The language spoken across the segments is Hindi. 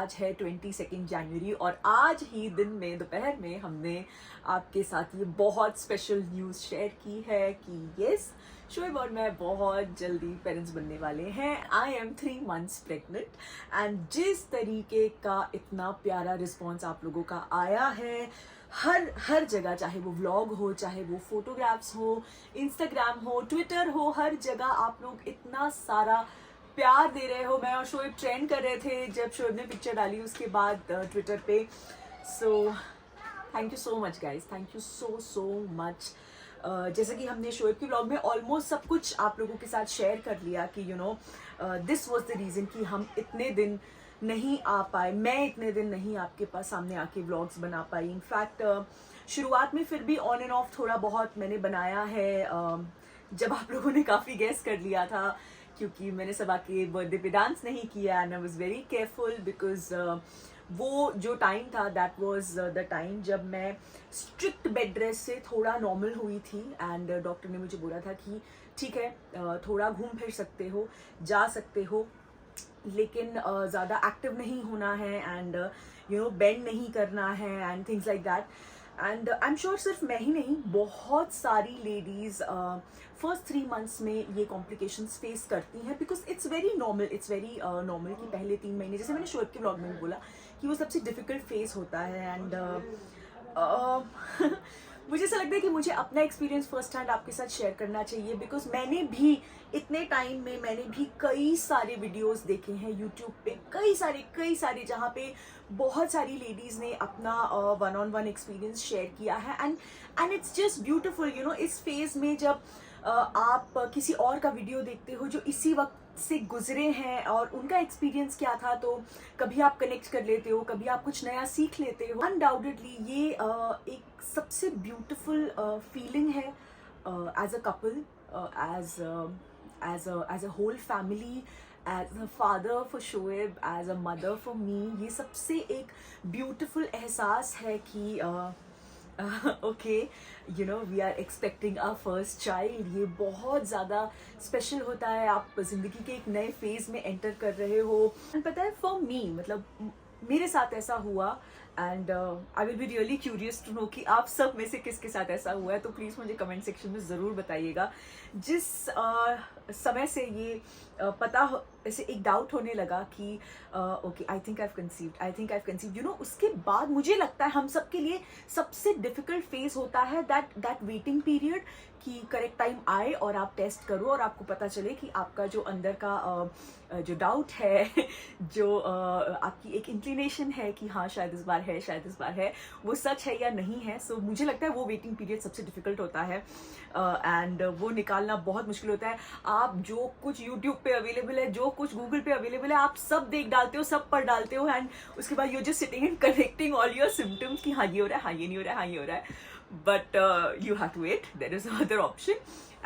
आज है 22 जनवरी और आज ही दिन में दोपहर में हमने आपके साथ ये बहुत स्पेशल न्यूज़ शेयर की है कि यस, शोएब और मैं बहुत जल्दी पेरेंट्स बनने वाले हैं। I am 3 months pregnant and जिस तरीके का इतना प्यारा रिस्पॉन्स आप लोगों का आया है हर जगह, चाहे वो व्लॉग हो, चाहे वो फोटोग्राफ्स हो, इंस्टाग्राम हो, ट्विटर हो, हर जगह आप लोग इतना सारा प्यार दे रहे हो। मैं और शोएब ट्रेंड कर रहे थे जब शोएब ने पिक्चर डाली उसके बाद ट्विटर पे। So thank you so much guys, thank you so much. जैसे कि हमने शोएब के ब्लॉग में ऑलमोस्ट सब कुछ आप लोगों के साथ शेयर कर लिया कि you know this was the reason कि हम इतने दिन नहीं आ पाए, मैं इतने दिन नहीं आपके पास सामने आके व्लॉग्स बना पाई। इनफैक्ट शुरुआत में फिर भी ऑन एंड ऑफ थोड़ा बहुत मैंने बनाया है, जब आप लोगों ने काफ़ी गेस कर लिया था क्योंकि मैंने सबा के बर्थडे पे डांस नहीं किया and I was very careful because वो जो टाइम था दैट वाज द टाइम जब मैं स्ट्रिक्ट बेड रेस्ट से थोड़ा नॉर्मल हुई थी एंड डॉक्टर ने मुझे बोला था कि ठीक है, थोड़ा घूम फिर सकते हो, जा सकते हो, लेकिन ज़्यादा एक्टिव नहीं होना है एंड यू नो बेंड नहीं करना है and things like that. And I am sure सिर्फ मैं ही नहीं, बहुत सारी लेडीज़ फर्स्ट 3 months में ये कॉम्प्लिकेशंस फेस करती हैं because it's very normal, it's very normal कि पहले 3 महीने, जैसे मैंने शोएब के ब्लॉग में भी बोला कि वो सबसे डिफिकल्ट फेस होता है। एंड मुझे ऐसा लगता है कि मुझे अपना एक्सपीरियंस फर्स्ट हैंड आपके साथ शेयर करना चाहिए बिकॉज मैंने भी इतने टाइम में मैंने भी कई सारे वीडियोस देखे हैं यूट्यूब पे, कई सारे जहाँ पे बहुत सारी लेडीज़ ने अपना one-on-one एक्सपीरियंस शेयर किया है and it's just beautiful. You know इस फेज में जब आप किसी और का वीडियो देखते हो जो इसी वक्त से गुजरे हैं और उनका एक्सपीरियंस क्या था, तो कभी आप कनेक्ट कर लेते हो, कभी आप कुछ नया सीख लेते हो। अनडाउटेडली ये एक सबसे ब्यूटिफुल फीलिंग है as a couple, as a whole family, as a father for Shoaib, as a mother for me. ये सबसे एक ब्यूटिफुल एहसास है कि okay, you know we are expecting a first child. ये बहुत ज़्यादा स्पेशल होता है, आप ज़िंदगी के एक नए फेज में एंटर कर रहे हो। पता है फॉर मी, मतलब मेरे साथ ऐसा हुआ and I will be really curious to know कि आप सब में से किसके साथ ऐसा हुआ है, तो प्लीज़ मुझे कमेंट सेक्शन में ज़रूर बताइएगा। जिस समय से ये पता ऐसे एक डाउट होने लगा कि okay I think I conceived, you know उसके बाद मुझे लगता है हम सब के लिए सबसे डिफिकल्ट फेज होता है दैट वेटिंग पीरियड कि करेक्ट टाइम आए और आप टेस्ट करो और आपको पता चले कि आपका जो अंदर का जो डाउट है, जो आपकी एक इंक्लिनेशन है कि हाँ शायद इस बार है, शायद इस बार है, वो सच है या नहीं है। सो मुझे लगता है वो वेटिंग पीरियड सबसे डिफिकल्ट होता है एंड वो निकालना बहुत मुश्किल होता है। आप जो कुछ यूट्यूब पे अवेलेबल है, जो कुछ गूगल पे अवेलेबल है, आप सब देख डालते हो, सब पढ़ डालते हो एंड उसके बाद you just sitting and correcting all your symptoms कि हाँ ये हो रहा है, हाँ ये नहीं हो रहा है, हाँ ये हो रहा है। But you have to wait, there is another option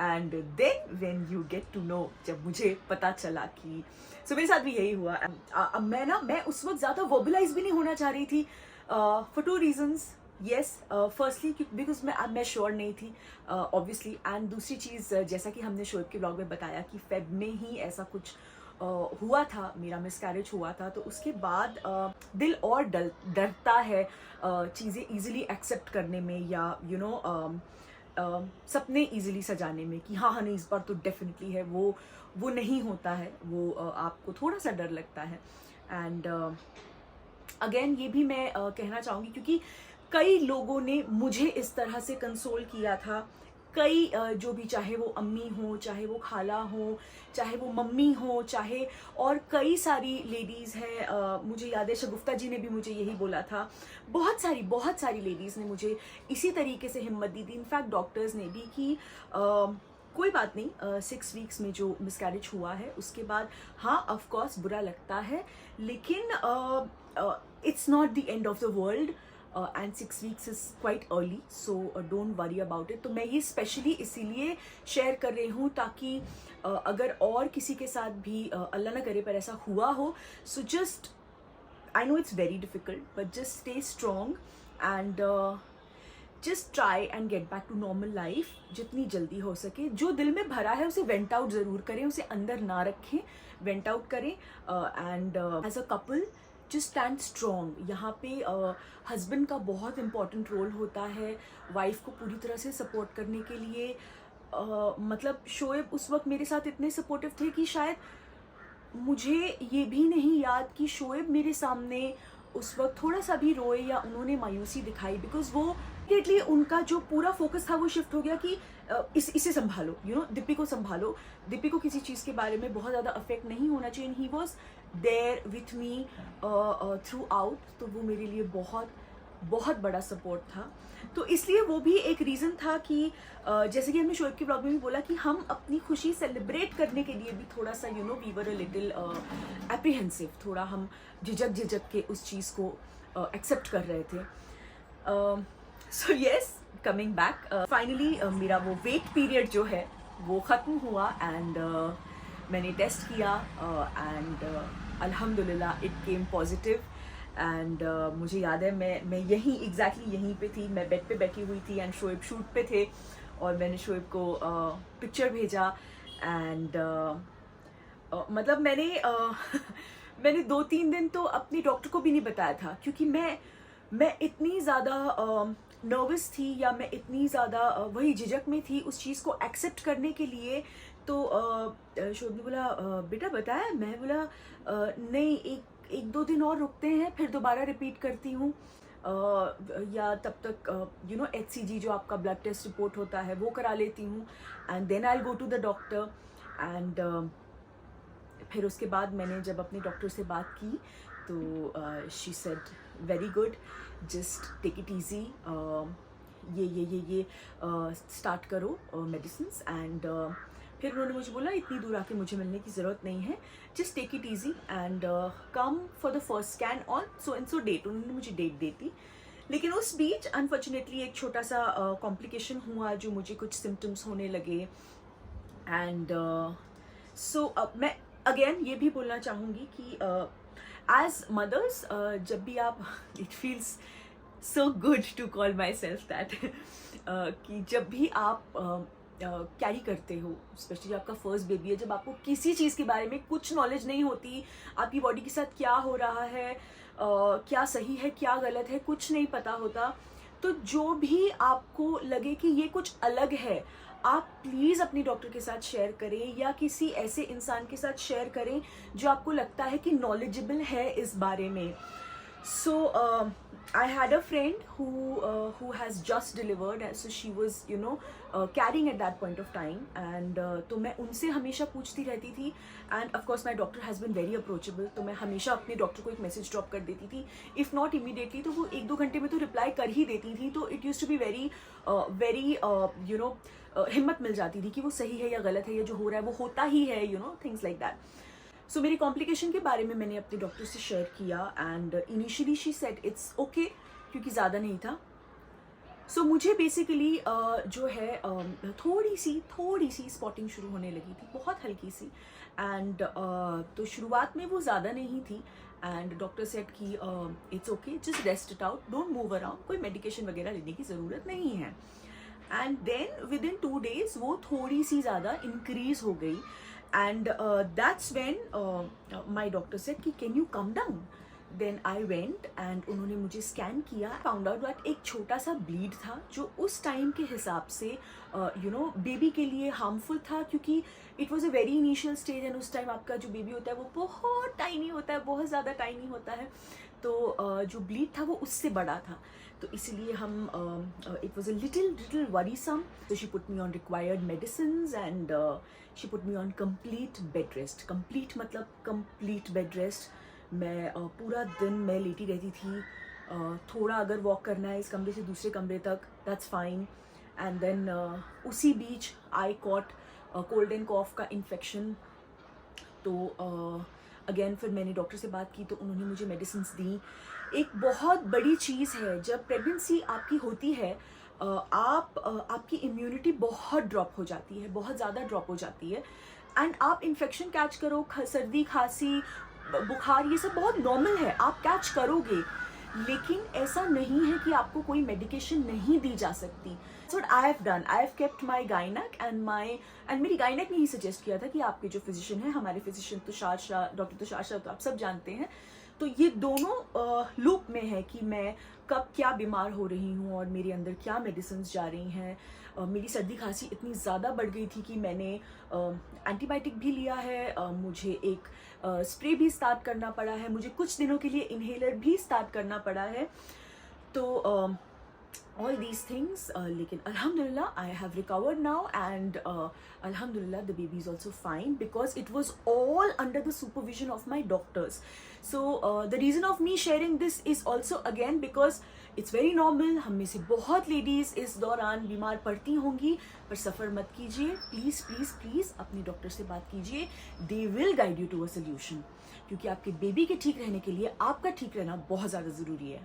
and then when you get to know, जब मुझे पता चला कि so मेरे साथ भी यही हुआ। मैं उस वक्त ज़्यादा वर्बलाइज भी नहीं होना चाह रही थी for 2 reasons। yes, firstly because मैं श्योर नहीं थी ऑब्वियसली, एंड दूसरी चीज़ जैसा कि हमने शोएब के ब्लॉग में बताया कि फेब में ही ऐसा कुछ हुआ था, मेरा मिसकैरेज हुआ था, तो उसके बाद दिल और डरता है चीज़ें इजीली एक्सेप्ट करने में या यू नो सपने इजीली सजाने में कि हाँ नहीं इस बार तो डेफिनेटली है, वो नहीं होता है, वो आपको थोड़ा सा डर लगता है। एंड अगेन ये भी मैं कहना चाहूँगी क्योंकि कई लोगों ने मुझे इस तरह से कंसोल किया था, कई जो भी, चाहे वो अम्मी हो, चाहे वो खाला हो, चाहे वो मम्मी हो, चाहे और कई सारी लेडीज़ हैं, मुझे याद है शगुफ्ता जी ने भी मुझे यही बोला था, बहुत सारी लेडीज़ ने मुझे इसी तरीके से हिम्मत दी थी। इनफैक्ट डॉक्टर्स ने भी कि कोई बात नहीं, 6 weeks में जो मिसकैरेज हुआ है उसके बाद हाँ ऑफ कोर्स बुरा लगता है, लेकिन it's not the end of the world and 6 weeks is quite early, so don't worry about it. तो मैं ये स्पेशली इसीलिए शेयर कर रही हूँ ताकि अगर और किसी के साथ भी अल्लाह ना करे पर ऐसा हुआ हो, so just I know it's very difficult but just stay strong and just try and get back to normal life जितनी जल्दी हो सके। जो दिल में भरा है उसे वेंट आउट ज़रूर करें, उसे अंदर ना रखें, वेंट आउट करें and as a couple just stand strong. यहाँ पे हस्बैंड का बहुत इंपॉर्टेंट रोल होता है वाइफ को पूरी तरह से सपोर्ट करने के लिए। मतलब शोएब उस वक्त मेरे साथ इतने सपोर्टिव थे कि शायद मुझे ये भी नहीं याद कि शोएब मेरे सामने उस वक्त थोड़ा सा भी रोए या उन्होंने मायूसी दिखाई, बिकॉज वो इमीडिएटली उनका जो पूरा फोकस था वो शिफ्ट हो गया कि इसे संभालो, दिप्पी को संभालो, दिप्पी को किसी चीज़ के बारे में बहुत ज़्यादा अफेक्ट नहीं होना चाहिए। He was there with me throughout, तो वो मेरे लिए बहुत बहुत बड़ा सपोर्ट था। तो इसलिए वो भी एक रीज़न था कि जैसे कि हमने शोएब के ब्लॉग में भी बोला कि हम अपनी खुशी सेलिब्रेट करने के लिए भी थोड़ा सा we were a little apprehensive, थोड़ा हम झिझक के उस चीज़ को एक्सेप्ट कर रहे थे। So yes, coming back, finally मेरा वो वेट पीरियड जो है वो ख़त्म हुआ एंड मैंने टेस्ट किया एंड अल्हम्दुलिल्लाह इट केम पॉजिटिव। एंड मुझे याद है मैं यहीं पे थी, मैं बेड पे बैठी हुई थी एंड शोएब शूट पे थे और मैंने शोएब को पिक्चर भेजा एंड मतलब मैंने 2-3 दिन तो अपनी डॉक्टर को भी नहीं बताया था, क्योंकि मैं इतनी ज़्यादा नर्वस थी या मैं इतनी ज़्यादा वही झिझक में थी उस चीज़ को एक्सेप्ट करने के लिए। तो शोएब ने बोला बेटा बताया, मैं बोला नहीं, एक 2 दिन और रुकते हैं फिर दोबारा रिपीट करती हूँ, या तब तक HCG जो आपका ब्लड टेस्ट रिपोर्ट होता है वो करा लेती हूँ and then I will go to the doctor. And फिर उसके बाद मैंने जब अपने डॉक्टर से बात की तो she said very good, just take it easy, ये स्टार्ट करो मेडिसिन्स। एंड फिर उन्होंने मुझे बोला इतनी दूर आके मुझे मिलने की ज़रूरत नहीं है, just take it easy and come for the first scan on so and so date. उन्होंने मुझे डेट दी थी, लेकिन उस बीच अनफॉर्चुनेटली एक छोटा सा कॉम्प्लिकेशन हुआ जो मुझे कुछ सिम्टम्स होने लगे। एंड सो मैं अगेन ये भी बोलना चाहूँगी कि एज मदर्स जब भी आप it feels so good to call myself that कि जब भी आप कैरी करते हो, स्पेशली जब आपका फर्स्ट बेबी है, जब आपको किसी चीज़ के बारे में कुछ नॉलेज नहीं होती, आपकी बॉडी के साथ क्या हो रहा है, क्या सही है क्या गलत है, कुछ नहीं पता होता, तो जो भी आपको लगे कि ये कुछ अलग है, आप प्लीज़ अपनी डॉक्टर के साथ शेयर करें या किसी ऐसे इंसान के साथ शेयर करें जो आपको लगता है कि नॉलेजेबल है इस बारे में। So I had a friend who has just delivered, so she was carrying at that point of time, and तो मैं उनसे हमेशा पूछती रहती थी and of course my doctor has been very approachable, तो मैं हमेशा अपने डॉक्टर को एक मैसेज ड्रॉप कर देती थी, if not immediately तो वो 1-2 घंटे में तो रिप्लाई कर ही देती थी। तो it used to be very हिम्मत मिल जाती थी कि वो सही है या गलत है, या जो हो रहा है वो होता ही है, थिंग्स लाइक दैट। सो मेरी कॉम्प्लिकेशन के बारे में मैंने अपने डॉक्टर से शेयर किया and initially she said it's okay, क्योंकि ज़्यादा नहीं था। सो मुझे बेसिकली जो है थोड़ी सी स्पॉटिंग शुरू होने लगी थी, बहुत हल्की सी, एंड तो शुरुआत में वो ज़्यादा नहीं थी एंड डॉक्टर सेड कि it's okay, just rest it out, don't move around, कोई मेडिकेशन वगैरह लेने की ज़रूरत नहीं है। And then within 2 days वो थोड़ी सी ज़्यादा इंक्रीज हो गई and that's when my doctor said कि can you come down। then I went and उन्होंने मुझे स्कैन किया, फाउंड आउट दैट एक छोटा सा ब्लीड था जो उस टाइम के हिसाब से बेबी के लिए हार्मफुल था, क्योंकि it was a very initial stage and उस टाइम आपका जो बेबी होता है वो बहुत टाइनी होता है, बहुत ज़्यादा टाइनी होता है, तो जो ब्लीड था वो उससे बड़ा था, तो इसलिए हम it was a little worrisome. तो she put me on required medicines and she put me on complete bed rest. Complete मतलब कंप्लीट बेड रेस्ट। मैं पूरा दिन मैं लेटी रहती थी, थोड़ा अगर वॉक करना है इस कमरे से दूसरे कमरे तक दैट्स फाइन, एंड देन उसी बीच आई कॉट कोल्ड एंड कॉफ का इन्फेक्शन। तो अगेन फिर मैंने डॉक्टर से बात की तो उन्होंने मुझे मेडिसिन्स दी। एक बहुत बड़ी चीज़ है जब प्रेगनेंसी आपकी होती है, आपकी इम्यूनिटी बहुत ड्रॉप हो जाती है, बहुत ज़्यादा ड्रॉप हो जाती है, एंड आप इन्फेक्शन कैच करो, सर्दी खांसी बुखार ये सब बहुत नॉर्मल है, आप कैच करोगे, लेकिन ऐसा नहीं है कि आपको कोई मेडिकेशन नहीं दी जा सकती। So what I have done, I have kept my gynaec and मेरी गायनेक ने ही सजेस्ट किया था कि आपके जो फिजिशियन है, हमारे फिजिशियन तुषार शाह, डॉक्टर तुषार शाह तो आप सब जानते हैं, तो ये दोनों लूप में है कि मैं कब क्या बीमार हो रही हूँ और मेरे अंदर क्या मेडिसिन जा रही हैं। मेरी सर्दी खांसी इतनी ज़्यादा बढ़ गई थी कि मैंने एंटीबायोटिक भी लिया है, मुझे एक स्प्रे भी स्टार्ट करना पड़ा है, मुझे कुछ दिनों के लिए इन्हेलर भी स्टार्ट करना पड़ा है। तो all these things, लेकिन alhamdulillah I have recovered now, and alhamdulillah the baby is also fine because it was all under the supervision of my doctors. So the reason of me sharing this is also again because it's very normal, हम में से बहुत लेडीज़ इस दौरान बीमार पड़ती होंगी, पर सफ़र मत कीजिए, प्लीज़ प्लीज़ प्लीज़ अपने डॉक्टर से बात कीजिए, they will guide you to a solution, क्योंकि आपके बेबी के ठीक रहने के लिए आपका ठीक रहना बहुत ज़्यादा ज़रूरी है।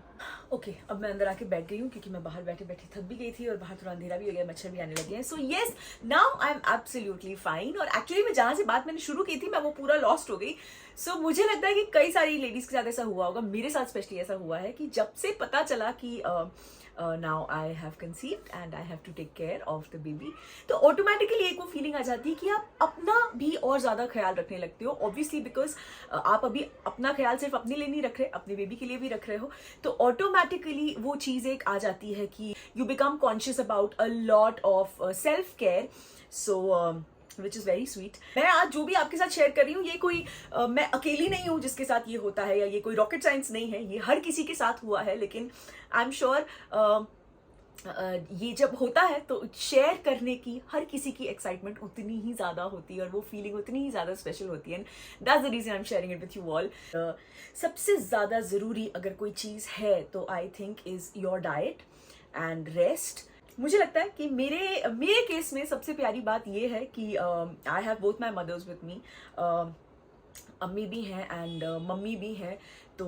ओके, अब मैं अंदर आके बैठ गई हूँ क्योंकि मैं बाहर बैठे बैठे थक भी गई थी और बाहर थोड़ा अंधेरा भी हो गया, मच्छर भी आने लगे हैं। So yes, now I am absolutely fine. और एक्चुअली मैं जहाँ से बात मैंने शुरू की थी मैं वो पूरा लॉस्ट हो गई। सो मुझे लगता है कि कई सारी लेडीज़ के साथ ऐसा हुआ होगा, मेरे साथ स्पेशली ऐसा हुआ है कि जब से पता चला कि now I have conceived and I have to take care of the baby, तो ऑटोमेटिकली एक वो फीलिंग आ जाती है कि आप अपना भी और ज़्यादा ख्याल रखने लगते हो, ऑब्वियसली बिकॉज आप अभी अपना ख्याल सिर्फ अपने लिए नहीं रख रहे, अपने बेबी के लिए भी रख रहे हो, तो ऑटोमेटिकली वो चीज़ एक आ जाती है कि you become conscious about a lot of self care. So which is very sweet. मैं आज जो भी आपके साथ शेयर कर रही हूँ ये कोई मैं अकेली नहीं हूँ जिसके साथ ये होता है, या ये कोई रॉकेट साइंस नहीं है, ये हर किसी के साथ हुआ है। लेकिन आई एम श्योर ये जब होता है तो शेयर करने की हर किसी की एक्साइटमेंट उतनी ही ज़्यादा होती है और वो फीलिंग उतनी ही ज़्यादा स्पेशल होती है। That's the reason I am sharing it with you all. सबसे ज़्यादा ज़रूरी अगर कोई चीज़ है तो I think is your diet and rest. मुझे लगता है कि मेरे केस में सबसे प्यारी बात ये है कि I have both my mothers with me, अम्मी भी हैं एंड मम्मी भी हैं, तो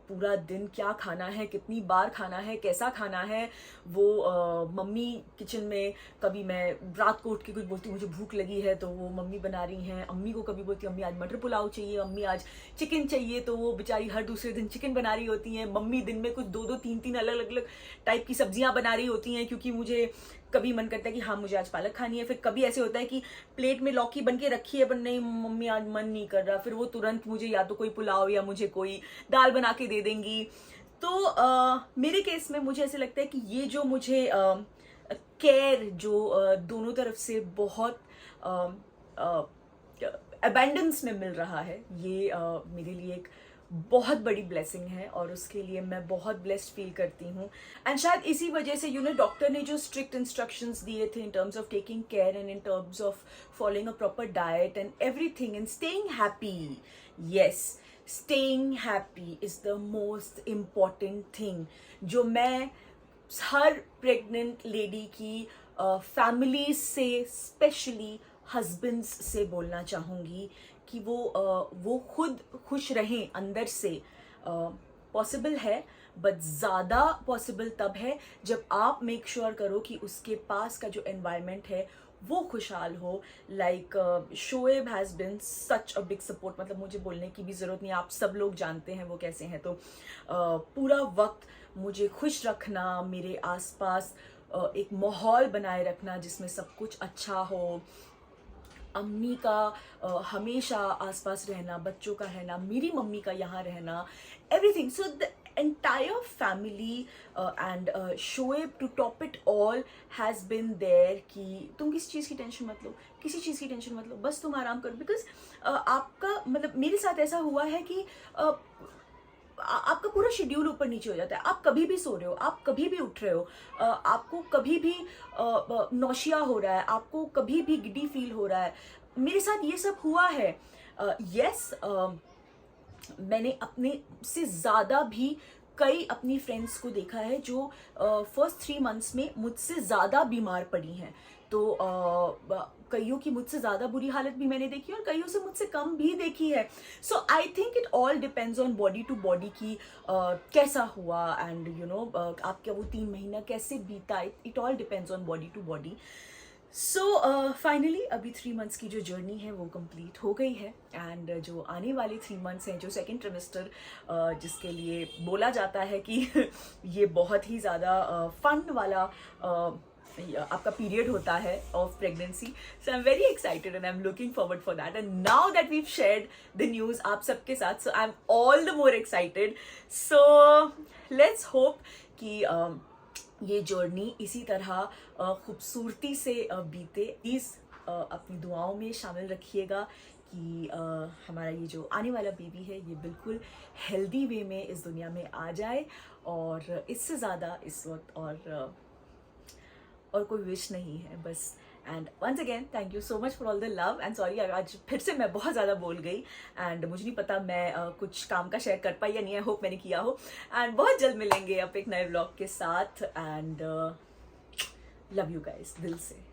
पूरा दिन क्या खाना है, कितनी बार खाना है, कैसा खाना है, वो मम्मी किचन में, कभी मैं रात को उठ के कुछ बोलती हूँ मुझे भूख लगी है तो वो मम्मी बना रही हैं, अम्मी को कभी बोलती हूँ अम्मी आज मटर पुलाव चाहिए, अम्मी आज चिकन चाहिए, तो वो बेचारी हर दूसरे दिन चिकन बना रही होती हैं। मम्मी दिन में कुछ 2-2 3-3 अलग अलग टाइप की सब्जियां बना रही होती हैं, क्योंकि मुझे कभी मन करता है कि हाँ मुझे आज पालक खानी है, फिर कभी ऐसे होता है कि प्लेट में लौकी बन के रखी है पर नहीं मम्मी आज मन नहीं कर रहा, फिर वो तुरंत मुझे या तो कोई पुलाव या मुझे कोई दाल बना के दे देंगी। तो मेरे केस में मुझे ऐसे लगता है कि ये जो मुझे केयर जो दोनों तरफ से बहुत अबेंडेंस में मिल रहा है, ये मेरे लिए एक बहुत बड़ी ब्लेसिंग है और उसके लिए मैं बहुत ब्लेस्ड फील करती हूँ। एंड शायद इसी वजह से डॉक्टर ने जो स्ट्रिक्ट इंस्ट्रक्शंस दिए थे in terms of taking care and in terms of following a proper diet and everything and staying happy, yes staying happy is the most important thing, जो मैं हर प्रेग्नेंट लेडी की फैमिली से, स्पेशली हस्बैंड्स से बोलना चाहूँगी कि वो खुद खुश रहें अंदर से। पॉसिबल है बट ज़्यादा पॉसिबल तब है जब आप मेक श्योर करो कि उसके पास का जो एनवायरनमेंट है वो खुशहाल हो। Like Shoaib has been such a big support, मतलब मुझे बोलने की भी ज़रूरत नहीं, आप सब लोग जानते हैं वो कैसे हैं। तो पूरा वक्त मुझे खुश रखना, मेरे आसपास एक माहौल बनाए रखना जिसमें सब कुछ अच्छा हो, अम्मी का हमेशा आसपास रहना, बच्चों का रहना, मेरी मम्मी का यहाँ रहना, everything. So the entire family and Shoaib to top it all has been there कि तुम किसी चीज़ की टेंशन मत लो, किसी चीज़ की टेंशन मत लो, बस तुम आराम करो। बिकॉज आपका मतलब मेरे साथ ऐसा हुआ है कि आपका पूरा शेड्यूल ऊपर नीचे हो जाता है, आप कभी भी सो रहे हो, आप कभी भी उठ रहे हो, आपको कभी भी नौशिया हो रहा है, आपको कभी भी गिडी फील हो रहा है। मेरे साथ ये सब हुआ है। यस मैंने अपने से ज़्यादा भी कई अपनी फ्रेंड्स को देखा है जो फर्स्ट 3 मंथ्स में मुझसे ज़्यादा बीमार पड़ी हैं। तो कईयों की मुझसे ज़्यादा बुरी हालत भी मैंने देखी और कईयों से मुझसे कम भी देखी है। So I think it all depends on body to body की कैसा हुआ एंड आपका वो 3 महीना कैसे बीता, it all depends on body to body. So finally अभी 3 मंथ्स की जो जर्नी है वो कंप्लीट हो गई है एंड जो आने वाले 3 मंथ्स हैं, जो सेकेंड ट्रिमेस्टर जिसके लिए बोला जाता है कि ये बहुत ही ज़्यादा फन वाला आपका पीरियड होता है of pregnancy. So I am very excited and I am looking forward for that. And now that we've shared the news आप सबके साथ, so I am all the more excited. So let's hope कि ये जर्नी इसी तरह खूबसूरती से बीते. प्लीज़ अपनी दुआओं में शामिल रखिएगा कि हमारा ये जो आने वाला बेबी है ये बिल्कुल हेल्दी वे में इस दुनिया में आ जाए. और इससे ज़्यादा इस वक्त और कोई विश नहीं है बस. And once again thank you so much for all the love. And sorry आज फिर से मैं बहुत ज़्यादा बोल गई एंड मुझे नहीं पता मैं कुछ काम का शेयर कर पाई या नहीं. आई होप मैंने किया हो. एंड बहुत जल्द मिलेंगे अब एक नए व्लॉग के साथ. एंड लव यू गाइस दिल से.